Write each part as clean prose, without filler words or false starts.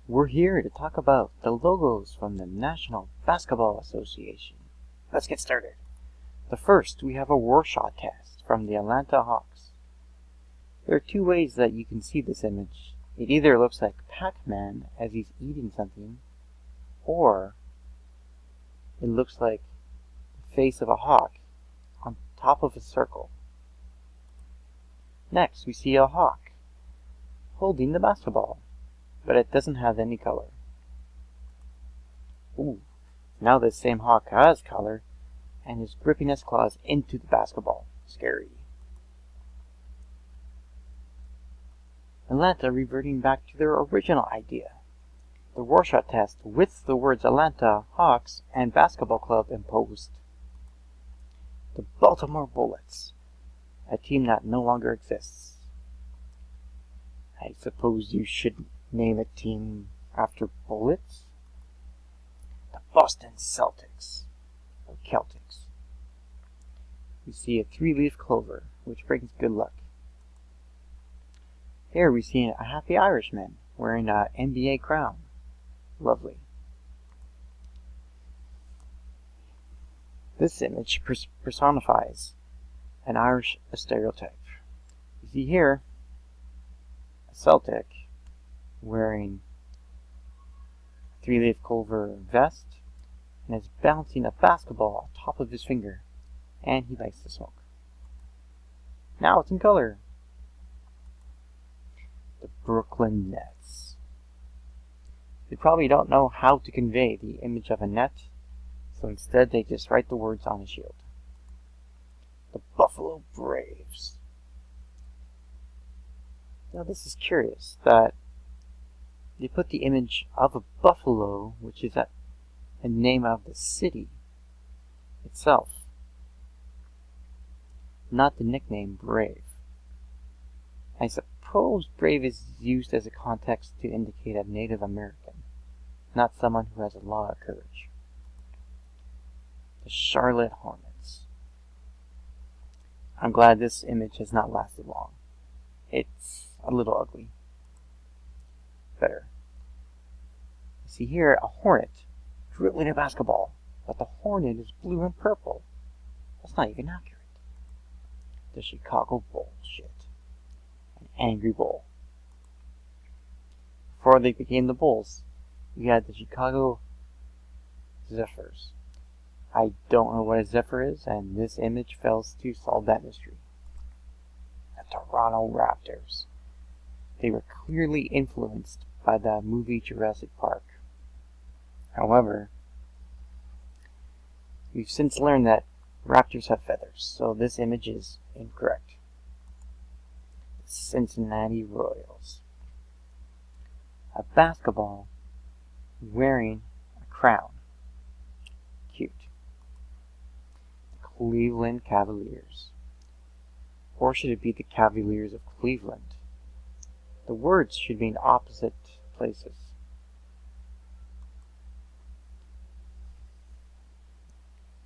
We're here to talk about the logos from the National Basketball Association. Let's get started. The first, we have a Rorschach test from the Atlanta Hawks. There are two ways that you can see this image. It either looks like Pac-Man as he's eating something, or it looks like the face of a hawk on top of a circle. Next, we see a hawk holding the basketball, but it doesn't have any color. Ooh, now this same hawk has color and is gripping its claws into the basketball. Scary. Atlanta reverting back to their original idea. The Rorschach test with the words Atlanta Hawks and Basketball Club imposed. The Baltimore Bullets, a team that no longer exists. I suppose you should name a team after bullets? The Boston Celtics, or Celtics. We see a 3-leaf clover, which brings good luck. Here we see a happy Irishman wearing an NBA crown. Lovely. This image personifies an Irish stereotype. You see here a Celtic wearing a 3-leaf clover vest and is bouncing a basketball on top of his finger, and he likes to smoke. Now it's in color. The Brooklyn Nets. They probably don't know how to convey the image of a net, so instead they just write the words on a shield. The Buffalo Braves. Now this is curious, that they put the image of a buffalo, which is a name of the city itself, not the nickname Brave. I suppose Brave is used as a context to indicate a Native American, not someone who has a lot of courage. The Charlotte Hornets. I'm glad this image has not lasted long. It's a little ugly. Better. You see here a hornet dribbling a basketball, but the hornet is blue and purple. That's not even accurate. The Chicago Bullshit. An angry bull. Before they became the Bulls, we had the Chicago Zephyrs. I don't know what a Zephyr is, and this image fails to solve that mystery. The Toronto Raptors. They were clearly influenced by the movie Jurassic Park. However, we've since learned that raptors have feathers, so this image is incorrect. The Cincinnati Royals. A basketball wearing a crown. Cute. The Cleveland Cavaliers. Or should it be the Cavaliers of Cleveland? The words should be in opposite places.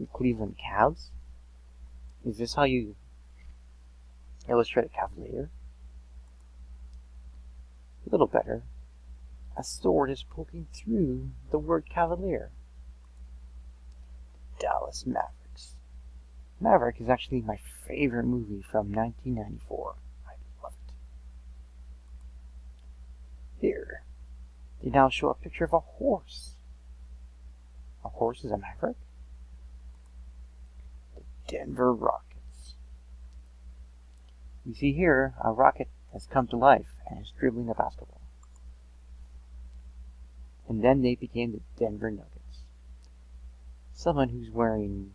The Cleveland Cavs? Is this how you illustrate a cavalier? A little better. A sword is poking through the word cavalier. Dallas Mavericks. Maverick is actually my favorite movie from 1994. I love it. Here, they now show a picture of a horse. A horse is a maverick? The Denver Rockets. You see here, a rocket has come to life and is dribbling a basketball. And then they became the Denver Nuggets. Someone who's wearing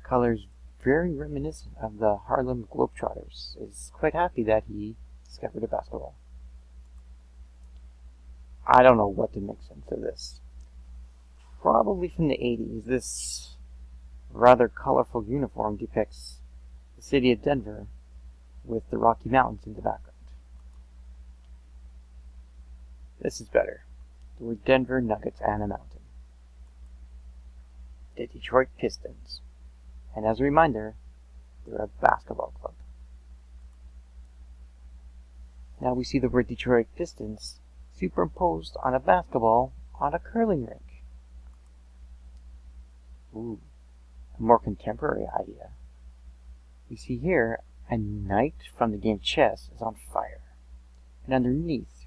colors very reminiscent of the Harlem Globetrotters is quite happy that he discovered a basketball. I don't know what to mix into this. Probably from the 80s, this rather colorful uniform depicts the city of Denver with the Rocky Mountains in the background. This is better. The word Denver Nuggets and a mountain. The Detroit Pistons. And as a reminder, they're a basketball club. Now we see the word Detroit Pistons superimposed on a basketball on a curling rink. Ooh, a more contemporary idea. We see here a knight from the game chess is on fire, and underneath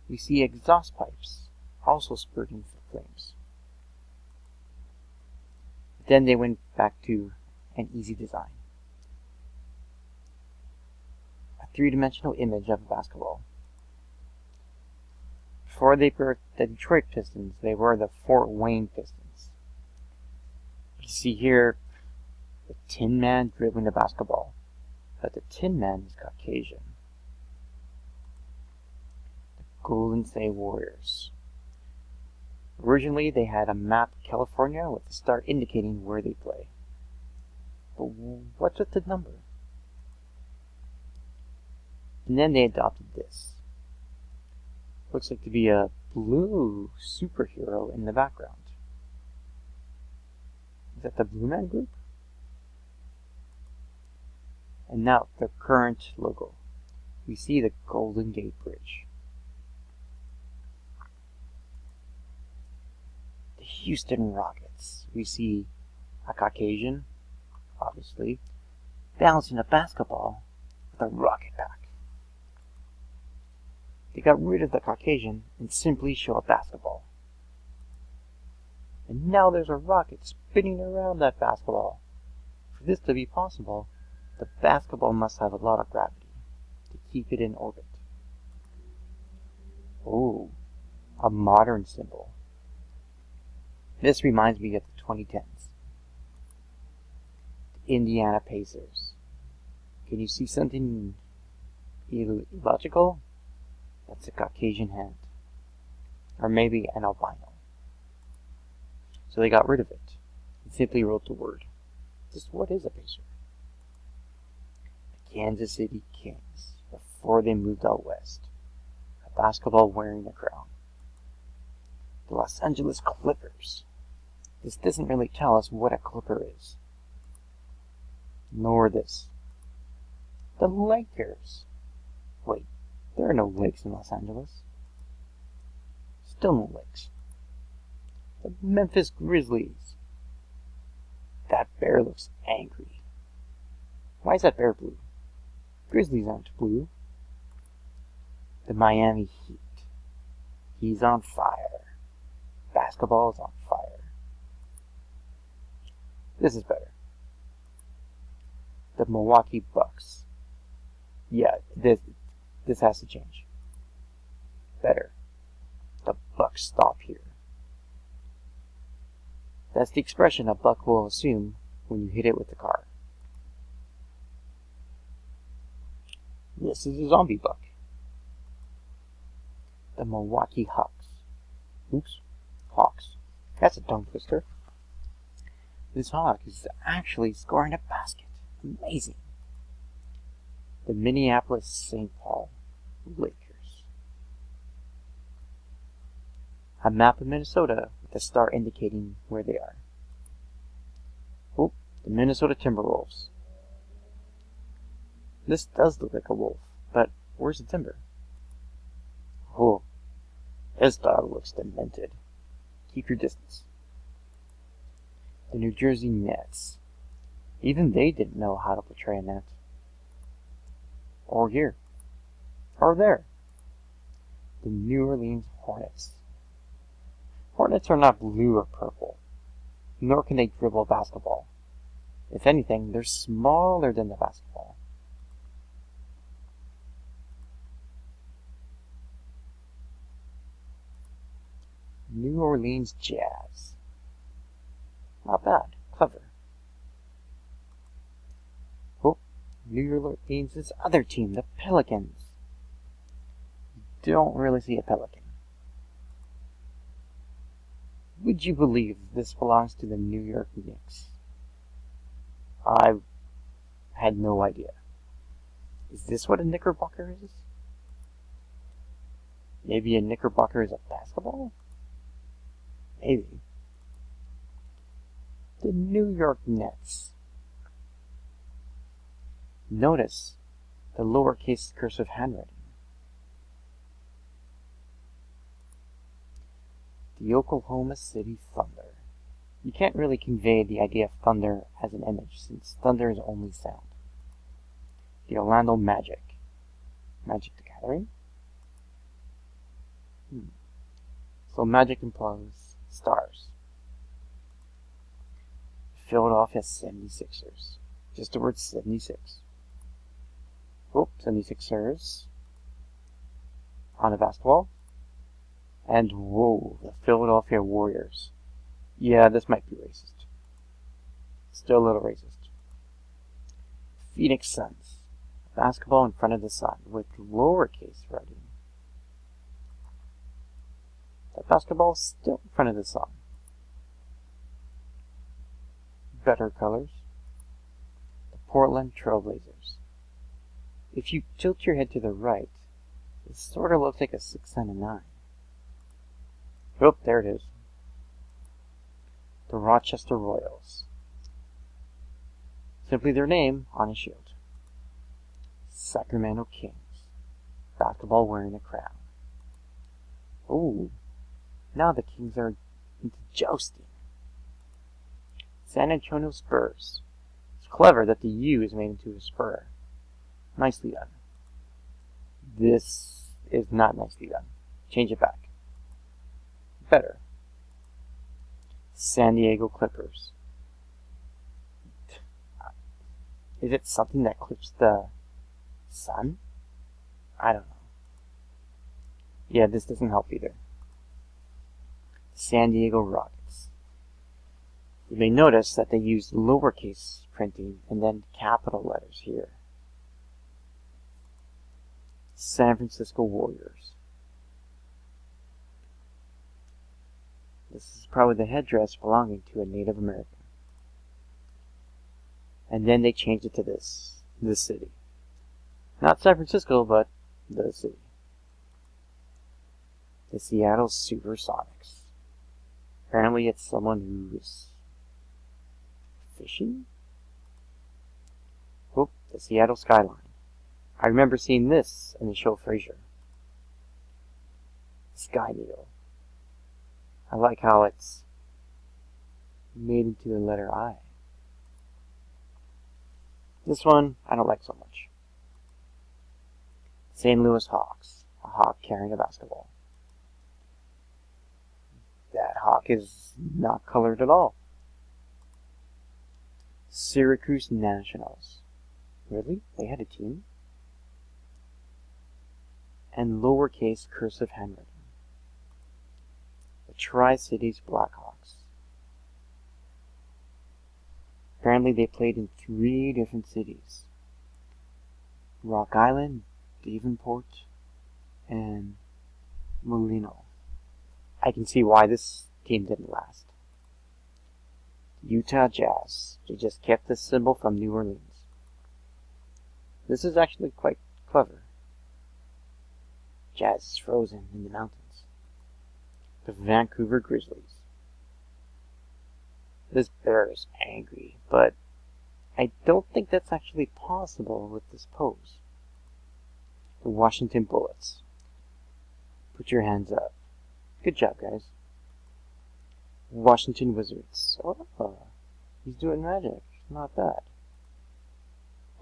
we see exhaust pipes also spurting flames. Then they went back to an easy design. A three-dimensional image of a basketball. Before they were the Detroit Pistons, they were the Fort Wayne Pistons. You see here the Tin Man dribbling the basketball, but the Tin Man is Caucasian. The Golden State Warriors. Originally, they had a map of California with the star indicating where they play. But what's with the number? And then they adopted this. Looks like to be a blue superhero in the background. Is that the Blue Man Group? And now the current logo. We see the Golden Gate Bridge. The Houston Rockets. We see a Caucasian, obviously, balancing a basketball with a rocket pack. They got rid of the Caucasian and simply show a basketball. And now there's a rocket spinning around that basketball. For this to be possible, the basketball must have a lot of gravity to keep it in orbit. Oh, a modern symbol. This reminds me of the 2010s. The Indiana Pacers. Can you see something illogical? That's a Caucasian hand. Or maybe an albino. So they got rid of it and simply wrote the word. Just what is a Pacer? The Kansas City Kings, before they moved out west. A basketball wearing a crown. The Los Angeles Clippers. This doesn't really tell us what a Clipper is. Nor this. The Lakers. Wait, there are no lakes in Los Angeles. Still no lakes. The Memphis Grizzlies. That bear looks angry. Why is that bear blue? Grizzlies aren't blue. The Miami Heat. He's on fire. Basketball is on fire. This is better. The Milwaukee Bucks. Yeah, this has to change. Better. The Bucks stop here. That's the expression a buck will assume when you hit it with the car. This is a zombie buck. The Milwaukee Hawks. Oops. Hawks. That's a tongue twister. This hawk is actually scoring a basket. Amazing. The Minneapolis St. Paul Lakers. A map of Minnesota with a star indicating where they are. Oh, the Minnesota Timberwolves. This does look like a wolf, but where's the timber? Oh, this dog looks demented. Keep your distance. The New Jersey Nets. Even they didn't know how to portray a net. Or here. Or there. The New Orleans Hornets. Hornets are not blue or purple, nor can they dribble a basketball. If anything, they're smaller than the basketball. New Orleans Jazz. Not bad. Clever. Oh, New Orleans' other team, the Pelicans. You don't really see a pelican. Would you believe this belongs to the New York Knicks? I had no idea. Is this what a knickerbocker is? Maybe a knickerbocker is a basketball? Maybe. The New York Nets. Notice the lowercase cursive handwriting. The Oklahoma City Thunder. You can't really convey the idea of thunder as an image, since thunder is only sound. The Orlando Magic. Magic the Gathering? So magic implies stars. Philadelphia 76ers. Just the word 76. Oh, 76ers. On a basketball. And whoa, the Philadelphia Warriors. Yeah, this might be racist. Still a little racist. Phoenix Suns. Basketball in front of the sun with lowercase writing. The basketball is still in front of the sun. Better colors. The Portland Trailblazers. If you tilt your head to the right, it sort of looks like a 6 and a 9. Oh, there it is. The Rochester Royals. Simply their name on a shield. Sacramento Kings. Basketball wearing a crown. Ooh, now the Kings are into jousting. San Antonio Spurs. It's clever that the U is made into a spur. Nicely done. This is not nicely done. Change it back. Better. San Diego Clippers. Is it something that clips the sun? I don't know. Yeah, this doesn't help either. San Diego Rockets. You may notice that they used lowercase printing and then capital letters here. San Francisco Warriors. This is probably the headdress belonging to a Native American. And then they changed it to this city. Not San Francisco, but the city. The Seattle Supersonics. Apparently it's someone who's fishing? Oh, the Seattle Skyline. I remember seeing this in the show Frasier. Sky Needle. I like how it's made into the letter I. This one, I don't like so much. St. Louis Hawks. A hawk carrying a basketball. That hawk is not colored at all. Syracuse Nationals. Really? They had a team? And lowercase cursive handwriting. The Tri-Cities Blackhawks. Apparently they played in 3 different cities. Rock Island, Davenport, and Molino. I can see why this team didn't last. Utah Jazz. They just kept this symbol from New Orleans. This is actually quite clever. Jazz is frozen in the mountains. The Vancouver Grizzlies. This bear is angry, but I don't think that's actually possible with this pose. The Washington Bullets. Put your hands up. Good job, guys. Washington Wizards. Oh, he's doing magic. Not bad.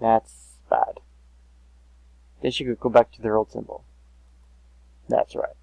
That's bad. They should go back to their old symbol. That's right.